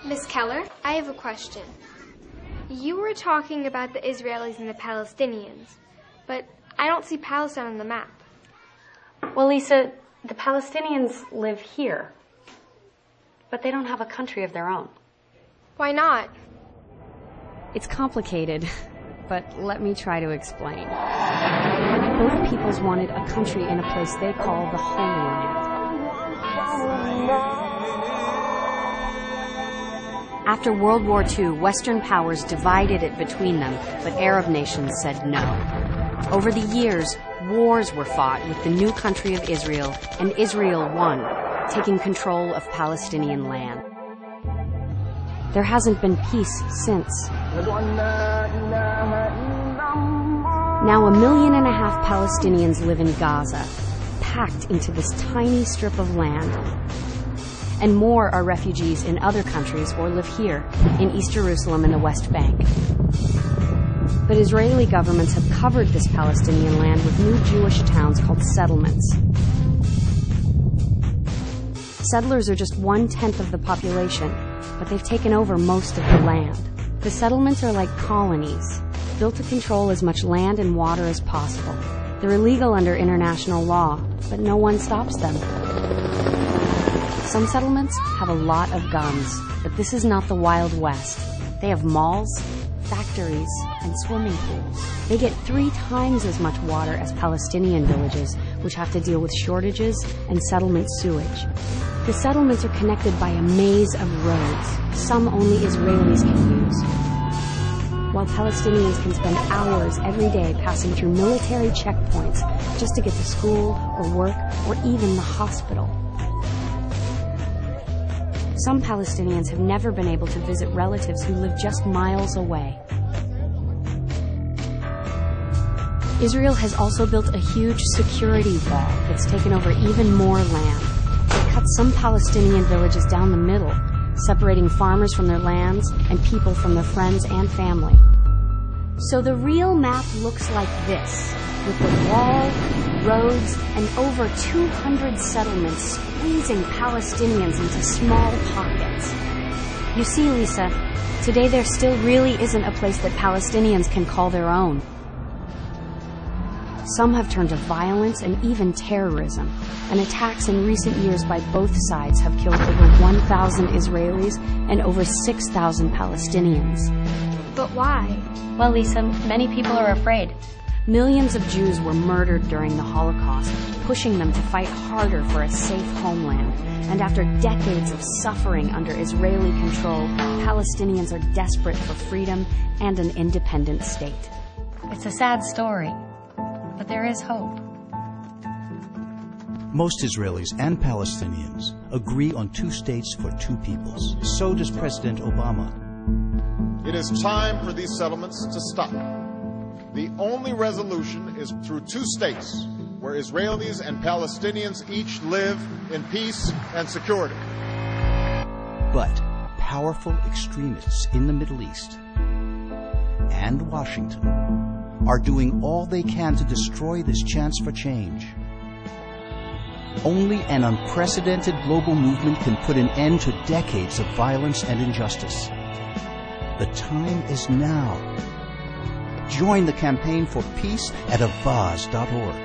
Miss Keller, I have a question. You were talking about the Israelis and the Palestinians, but I don't see Palestine on the map. Well, Lisa, the Palestinians live here, but they don't have a country of their own. Why not? It's complicated, but let me try to explain. Both peoples wanted a country in a place they call the Holy Land. After World War II, Western powers divided it between them, but Arab nations said no. Over the years, wars were fought with the new country of Israel, and Israel won, taking control of Palestinian land. There hasn't been peace since. Now 1.5 million Palestinians live in Gaza, packed into this tiny strip of land. And more are refugees in other countries or live here, in East Jerusalem and the West Bank. But Israeli governments have covered this Palestinian land with new Jewish towns called settlements. Settlers are just 1/10 of the population, but they've taken over most of the land. The settlements are like colonies, built to control as much land and water as possible. They're illegal under international law, but no one stops them. Some settlements have a lot of guns, but this is not the Wild West. They have malls, factories, and swimming pools. They get 3 times as much water as Palestinian villages, which have to deal with shortages and settlement sewage. The settlements are connected by a maze of roads, some only Israelis can use, while Palestinians can spend hours every day passing through military checkpoints just to get to school or work or even the hospital. Some Palestinians have never been able to visit relatives who live just miles away. Israel has also built a huge security wall that's taken over even more land. They cut some Palestinian villages down the middle, separating farmers from their lands and people from their friends and family. So the real map looks like this, with the wall, roads, and over 200 settlements squeezing Palestinians into small pockets. You see, Lisa, today there still really isn't a place that Palestinians can call their own. Some have turned to violence and even terrorism, and attacks in recent years by both sides have killed over 1,000 Israelis and over 6,000 Palestinians. But why? Well, Lisa, many people are afraid. Millions of Jews were murdered during the Holocaust, pushing them to fight harder for a safe homeland. And after decades of suffering under Israeli control, Palestinians are desperate for freedom and an independent state. It's a sad story, but there is hope. Most Israelis and Palestinians agree on 2 states for 2 peoples. So does President Obama. It is time for these settlements to stop. The only resolution is through 2 states, where Israelis and Palestinians each live in peace and security. But powerful extremists in the Middle East and Washington are doing all they can to destroy this chance for change. Only an unprecedented global movement can put an end to decades of violence and injustice. The time is now. Join the campaign for peace at Avaz.org.